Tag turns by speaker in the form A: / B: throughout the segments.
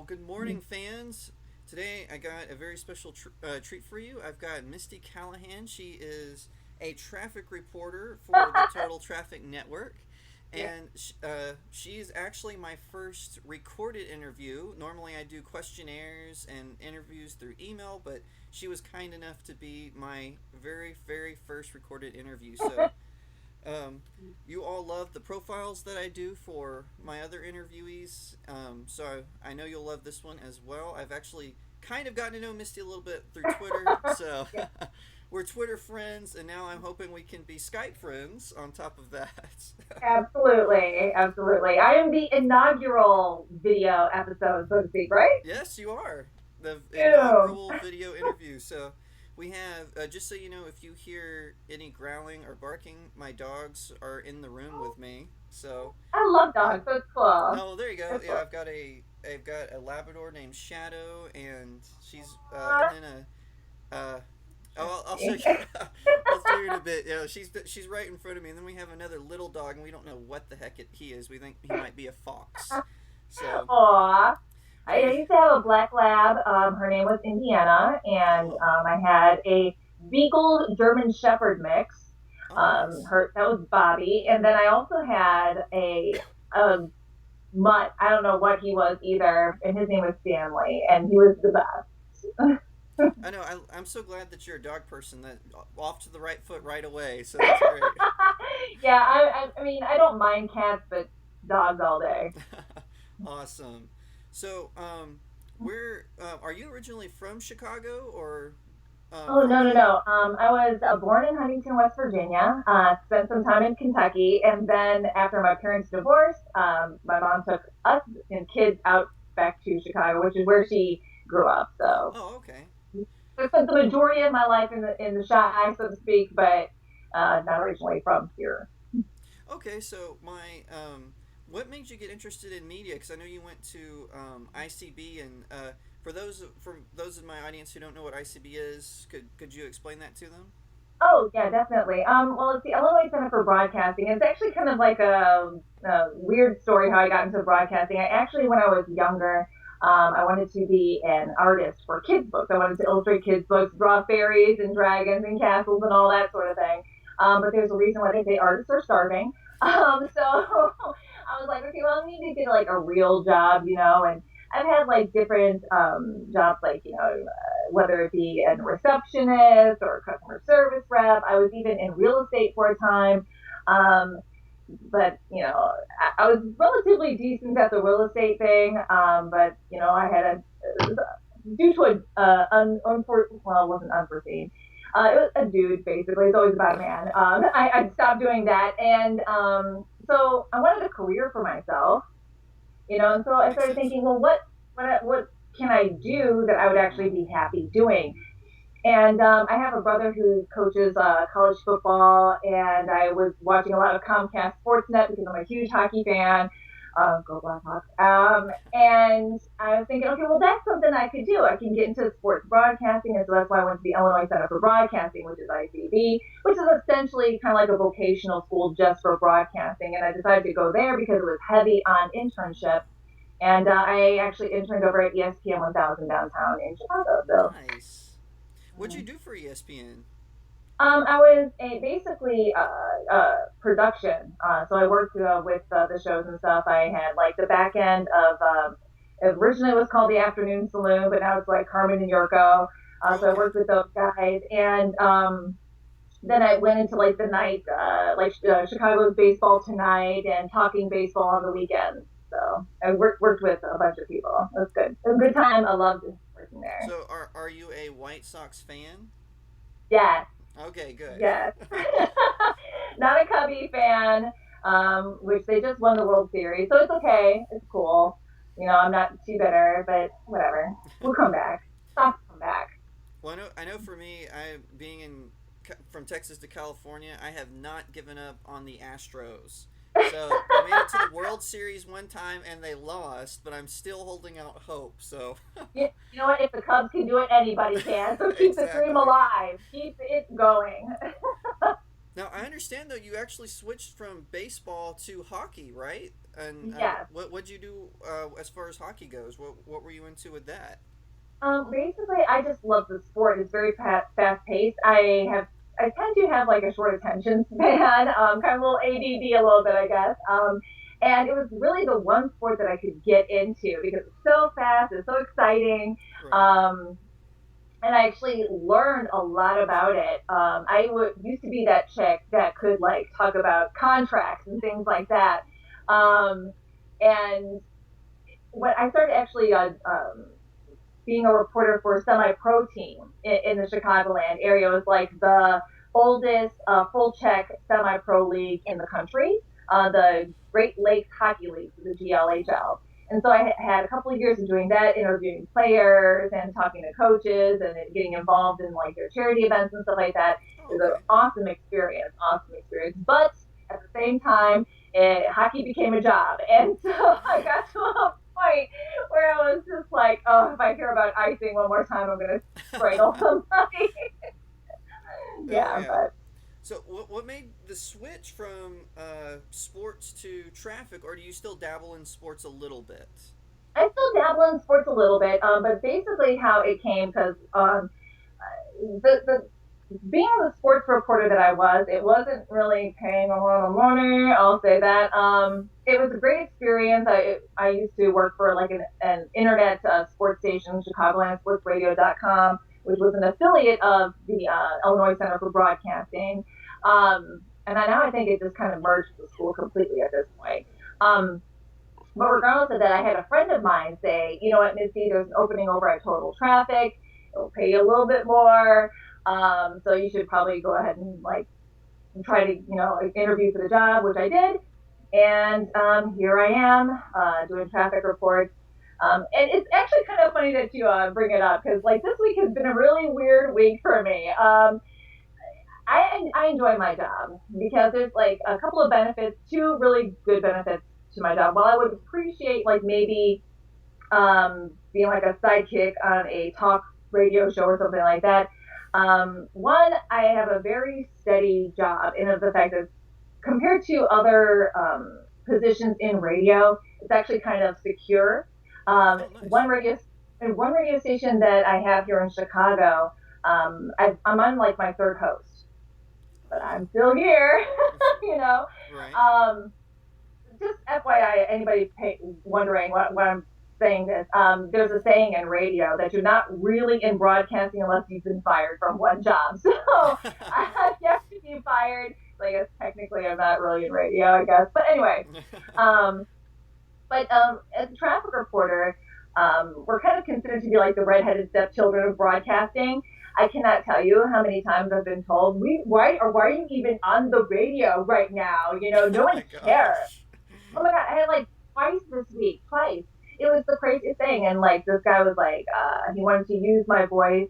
A: Well, good morning, fans. Today I got a very special treat for you. I've got Misty Callahan. She is a traffic reporter for the Total Traffic Network.
B: Yeah,
A: And she's actually my first recorded interview. Normally I do questionnaires and interviews through email, but she was kind enough to be my very, very first recorded interview. So you all love the profiles that I do for my other interviewees, so I know you'll love this one as well. I've actually kind of gotten to know Misty a little bit through Twitter, so
B: yeah,
A: we're Twitter friends, and now I'm hoping we can be Skype friends on top of that.
B: absolutely, absolutely. I am the inaugural video episode, so to speak, right?
A: Yes, you are. The
B: Ew.
A: inaugural video interview. So we have, just so you know, if you hear any growling or barking, my dogs are in the room with me. So
B: I love
A: Uh,
B: dogs, so it's cool.
A: no, there you go.
B: It's
A: Yeah,
B: cool.
A: I've got a Labrador named Shadow, and she's and
B: Aw,
A: then I'll show you.
B: Misty.
A: I'll show you in a bit. Yeah, she's right in front of me, and then we have another little dog, and we don't know what the heck he is. We think he might be a fox. So,
B: Aw.
A: but
B: I
A: anyway,
B: used to have a black lab. Her name was Indiana, and
A: oh,
B: I had a Beagle German Shepherd mix.
A: oh, nice.
B: Her that was Bobby, and then I also had a mutt. I don't know what he was either, and his name was Stanley, and he was the best.
A: I know. I'm so glad that you're a dog person. That off to the right foot right away. So that's great.
B: Yeah, I mean, I don't mind cats, but dogs all day.
A: Awesome. So, where are you originally from? Chicago or
B: Oh,
A: from
B: no, no,
A: another?
B: no. I was born in Huntington, West Virginia, spent some time in Kentucky, and then after my parents divorced, my mom took us and kids out back to Chicago, which is where she grew up. So
A: Oh, okay.
B: I spent the majority of my life in the shy, so to speak, but not originally from here.
A: Okay. So my what made you get interested in media? Because I know you went to ICB, and for those in my audience who don't know what ICB is, could you explain that to them?
B: Oh, yeah, definitely. Well, it's the Illinois Center for Broadcasting. It's actually kind of like a weird story how I got into broadcasting. I actually, when I was younger, I wanted to be an artist for kids' books. I wanted to illustrate kids' books, draw fairies and dragons and castles and all that sort of thing. But there's a reason why they say artists are starving. So I was like, okay, well, I need to get like a real job, and I've had like different jobs, like whether it be a receptionist or a customer service rep. I was even in real estate for a time. Um, but I was relatively decent at the real estate thing. But I had due to well, it wasn't unforeseen. It was a dude, basically. It's always about a man. I stopped doing that, and so I wanted a career for myself, and so I
A: Makes
B: started
A: sense.
B: thinking, well, what can I do that I would actually be happy doing? And I have a brother who coaches college football, and I was watching a lot of Comcast Sportsnet because I'm a huge hockey fan. Go Blackhawks. And I was thinking, okay, well, that's something I could do. I can get into sports broadcasting, and so that's why I went to the Illinois Center for Broadcasting, which is ICB, which is essentially kind of like a vocational school just for broadcasting. And I decided to go there because it was heavy on internships. And I actually interned over at ESPN 1000 downtown in Chicago. So
A: Nice. What'd you do for ESPN?
B: I was basically production. So I worked with the shows and stuff. I had like the back end of originally it was called the Afternoon Saloon, but now it's like Carmen and Yurko.
A: Oh,
B: So I
A: okay.
B: worked with those guys, and then I went into like the night, Chicago's Baseball Tonight and Talking Baseball on the weekends. So I worked with a bunch of people. It was good. It was a good time. I loved working there.
A: So are you a White Sox fan?
B: Yes,
A: Okay, good.
B: yes. Not a Cubby fan, which they just won the World Series, so it's okay. It's cool. I'm not too bitter, but whatever. We'll come back. Stop, come back.
A: Well, I know for me, I being from Texas to California, I have not given up on the Astros. So I made it to the World Series one time and they lost, but I'm still holding out hope. So
B: You know what? If the Cubs can do it, anybody can. So keep the dream
A: exactly.
B: alive. Keep it going.
A: Now I understand though you actually switched from baseball to hockey, right? And
B: Yes.
A: what'd you do as far as hockey goes? What were you into with that?
B: Basically, I just love the sport. It's very fast paced. I tend to have like a short attention span, kind of a little ADD a little bit, I guess. And it was really the one sport that I could get into because it's so fast, it's so exciting.
A: Right.
B: Um, and I actually learned a lot about it. Used to be that chick that could like talk about contracts and things like that. Um, and when I started actually being a reporter for a semi-pro team in the Chicagoland area. It was like the oldest full check semi-pro league in the country, the Great Lakes Hockey League, the GLHL. And so I had a couple of years of doing that, interviewing players and talking to coaches and getting involved in like their charity events and stuff like that.
A: Oh,
B: It was an
A: okay.
B: awesome experience, awesome experience. But at the same time, hockey became a job, and so I got to a point where I was just like, oh, if I hear about icing one more time, I'm gonna strangle somebody.
A: Oh
B: Yeah,
A: yeah.
B: but
A: So what made the switch from sports to traffic, or do you still dabble in sports a little bit?
B: I still dabble in sports a little bit. But basically, how it came because the being the sports reporter that I was, it wasn't really paying a lot of money. I'll say that. It was a great experience. I used to work for like an internet sports station, ChicagolandSportsRadio.com, which was an affiliate of the Illinois Center for Broadcasting. And now I think it just kind of merged the school completely at this point. Um, but regardless of that, I had a friend of mine say, you know what, Misty, there's an opening over at Total Traffic. It'll pay you a little bit more. So you should probably go ahead and like try to, interview for the job, which I did. And here I am doing traffic reports. And it's actually kind of funny that you bring it up because like this week has been a really weird week for me. I enjoy my job because there's like a couple of benefits, two really good benefits to my job. While I would appreciate like maybe being like a sidekick on a talk radio show or something like that. One, I have a very steady job in the fact that compared to other positions in radio, it's actually kind of secure.
A: Oh, nice.
B: One radio and one radio station that I have here in Chicago, I'm on like my third host, but
A: Oh,
B: I'm still here. you know,
A: right.
B: um, just FYI, anybody wondering what I'm saying this, there's a saying in radio that you're not really in broadcasting unless you've been fired from one job. So I have to be fired. So I guess technically I'm not really in radio, I guess. But anyway, um, as a traffic reporter, we're kind of considered to be like the redheaded stepchildren of broadcasting. I cannot tell you how many times I've been told, why are you even on the radio right now? No
A: Oh
B: one
A: my
B: cares.
A: gosh.
B: Oh my god, I had like twice this week, twice. It was the craziest thing, and like this guy was like, he wanted to use my voice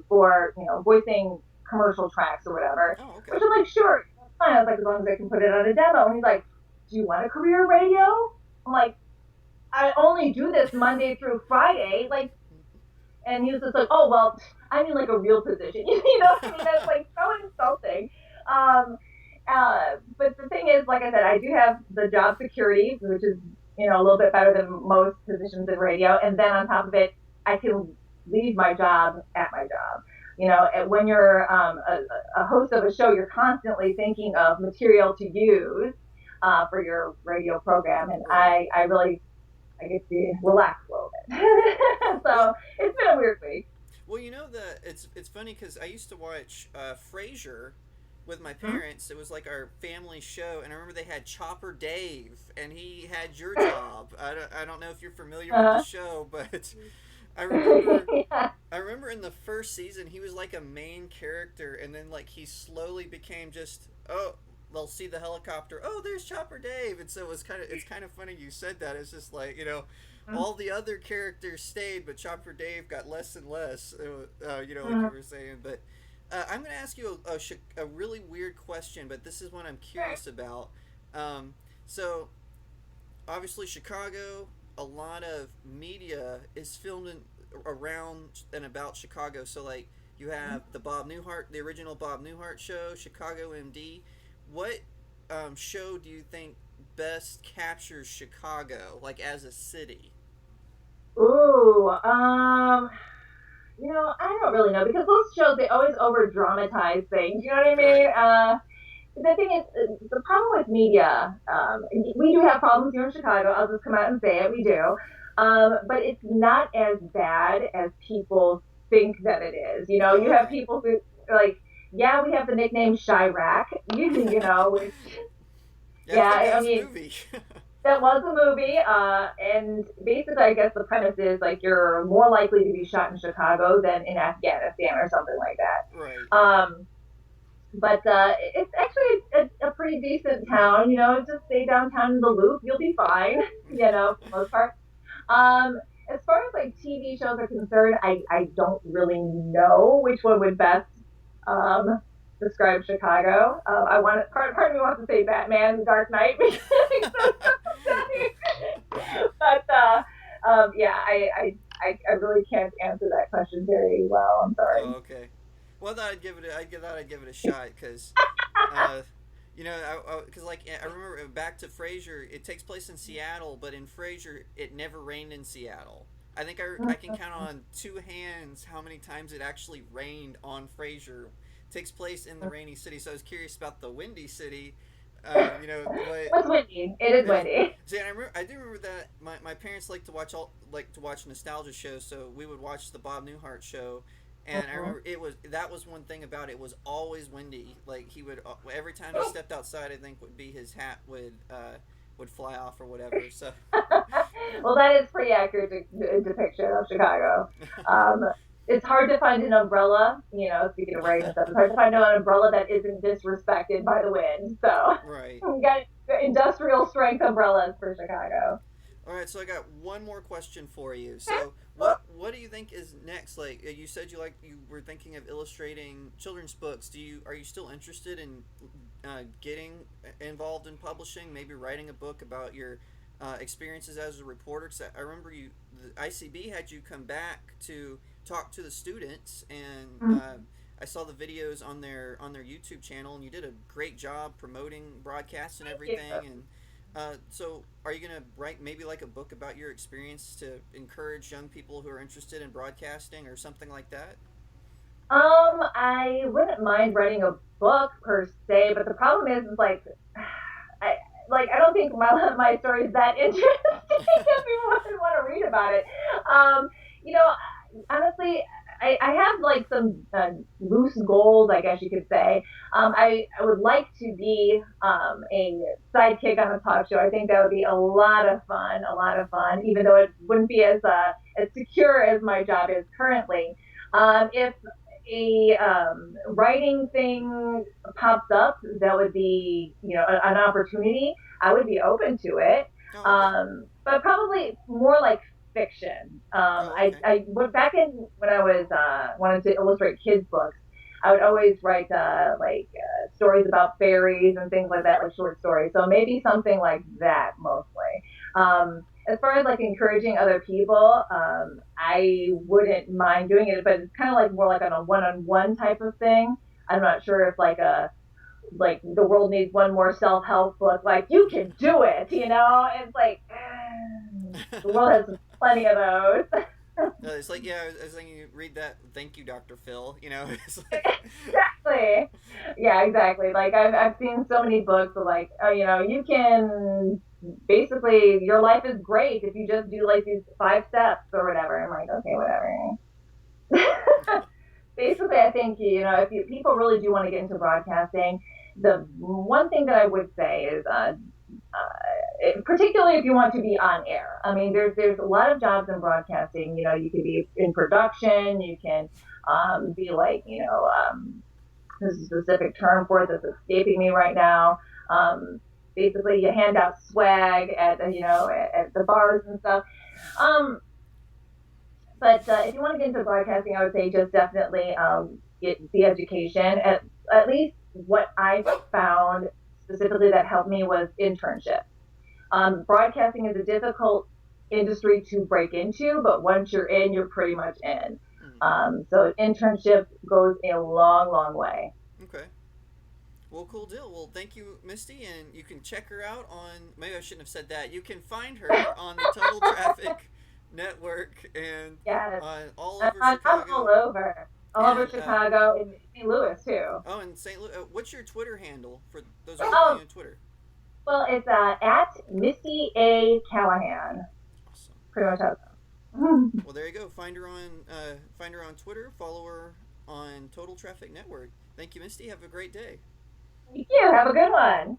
B: for voicing commercial tracks or whatever,
A: Oh, okay.
B: which I'm like, sure, that's fine. I was like, as long as I can put it on a demo. And he's like, do you want a career radio? I'm like, I only do this Monday through Friday, like, and he was just like, oh well, I mean like a real position, you know what I mean? That's like so insulting. Um, but the thing is, like I said, I do have the job security, which is a little bit better than most positions in radio. And then on top of it, I can leave my job at my job. When you're a host of a show, you're constantly thinking of material to use for your radio program, and
A: Right.
B: I really I get to relax a little bit.
A: Well,
B: So it's been a weird week.
A: well, it's funny because I used to watch Frasier with my
B: Hmm?
A: parents. It was like our family show, and I remember they had Chopper Dave, and he had your job. I don't know if you're familiar with the
B: uh,
A: show, but I remember
B: yeah.
A: I remember in the first season he was like a main character, and then like he slowly became just they'll see the helicopter. Oh, there's Chopper Dave, and so it's kind of funny you said that. It's just like all the other characters stayed, but Chopper Dave got less and less. Like you were saying. But I'm going to ask you a really weird question, but this is one I'm curious about. So obviously Chicago, a lot of media is filmed around and about Chicago. So like, You have the original Bob Newhart show, Chicago MD. What show do you think best captures Chicago, like as a city?
B: Ooh, I don't really know because those shows they always over dramatize things. You know what I mean?
A: Right.
B: The thing is, the problem with media, we do have problems here in Chicago. I'll just come out and say it. We do. But it's not as bad as people think that it is. You
A: Oh,
B: have
A: okay.
B: people who, like, yeah, we have the nickname Chirac, which,
A: Yeah, I
B: yeah,
A: think that
B: I
A: was a
B: mean,
A: movie.
B: that was a movie. And basically, I guess the premise is, like, you're more likely to be shot in Chicago than in Afghanistan or something like
A: Right.
B: that. But it's actually a pretty decent town. Just stay downtown in the Loop, you'll be fine. For the most part. As far as like TV shows are concerned, I don't really know which one would best um, describe Chicago. I want part of me wants to say Batman, The Dark Knight, because it's so but yeah, I really can't answer that question very well. I'm
A: Oh,
B: sorry.
A: okay. Well, then I'd give it a shot because, uh, because like I remember back to Frasier, it takes place in Seattle, but in Frasier, it never rained in Seattle. I think I can count on two hands how many times it actually rained on Frasier. It takes place in the rainy city, so I was curious about the windy city. But
B: It's windy. It is windy.
A: see, I do remember that my parents like to watch nostalgia shows, so we would watch the Bob Newhart show, and I remember that was one thing about it was always windy. Like he would every time he stepped outside, I think would be his hat would fly off or whatever. So
B: Well, that is pretty accurate depiction of Chicago. Um, it's hard to find an umbrella, speaking of rain and stuff, it's hard to find an umbrella that isn't disrespected by the wind. So
A: right.
B: we got industrial strength umbrellas for Chicago.
A: All right, so I got one more question for you. So, what do you think is next? Like you said, you were thinking of illustrating children's books. Are you still interested in getting involved in publishing? Maybe writing a book about your experiences as a reporter. Cause I remember the ICB had you come back to talk to the students, and I saw the videos on their YouTube channel, and you did a great job promoting broadcasts and everything. And so, are you gonna write maybe like a book about your experience to encourage young people who are interested in broadcasting or something like that?
B: I wouldn't mind writing a book per se, but the problem is like, I I don't think my story is that interesting if people want to read about it. Um, you know, honestly, I have like some loose goals, I guess you could say. I would like to be a sidekick on a talk show. I think that would be a lot of fun, even though it wouldn't be as secure as my job is currently. If a writing thing pops up that would be, an opportunity, I would be open to it.
A: Oh, okay.
B: But probably more like fiction.
A: Oh, okay.
B: I went back in when I was wanted to illustrate kids books. I would always write stories about fairies and things like that, like short stories. So maybe something like that mostly. As far as like encouraging other people, I wouldn't mind doing it, but it's kind of like more like on a one-on-one type of thing. I'm not sure if like the world needs one more self-help book, like you can do it, It's like the world has plenty of those.
A: It's like I was thinking you read that. Thank you, Dr. Phil. It's like
B: Exactly. Yeah, exactly. Like I've seen so many books of like, oh, you can basically your life is great if you just do like these 5 steps or whatever. I'm like, okay, whatever. Basically, I think if people really do want to get into broadcasting, the one thing that I would say is, particularly if you want to be on air. I mean, there's a lot of jobs in broadcasting. You can be in production. You can be like, there's a specific term for it that's escaping me right now. Basically, you hand out swag at at the bars and stuff. Um, but if you want to get into broadcasting, I would say just definitely get the education. At least what I found specifically that helped me was internships. Broadcasting is a difficult industry to break into, but once you're in, you're pretty much in. So internship goes a long, long way.
A: Okay. Well, cool deal. Well, thank you, Misty, and you can check her out on. Maybe I shouldn't have said that. You can find her on the Total Traffic Network and
B: Yes,
A: all over
B: I'm
A: Chicago.
B: all over
A: And
B: Chicago and St. Louis too.
A: oh, and St. Louis. What's your Twitter handle for those of you following
B: Oh,
A: on Twitter?
B: well, it's at Misty A Callahan.
A: Awesome.
B: Pretty much how
A: Well, there you go. Find her on Twitter. Follow her on Total Traffic Network. Thank you, Misty. Have a great day.
B: Thank you. Have a good one.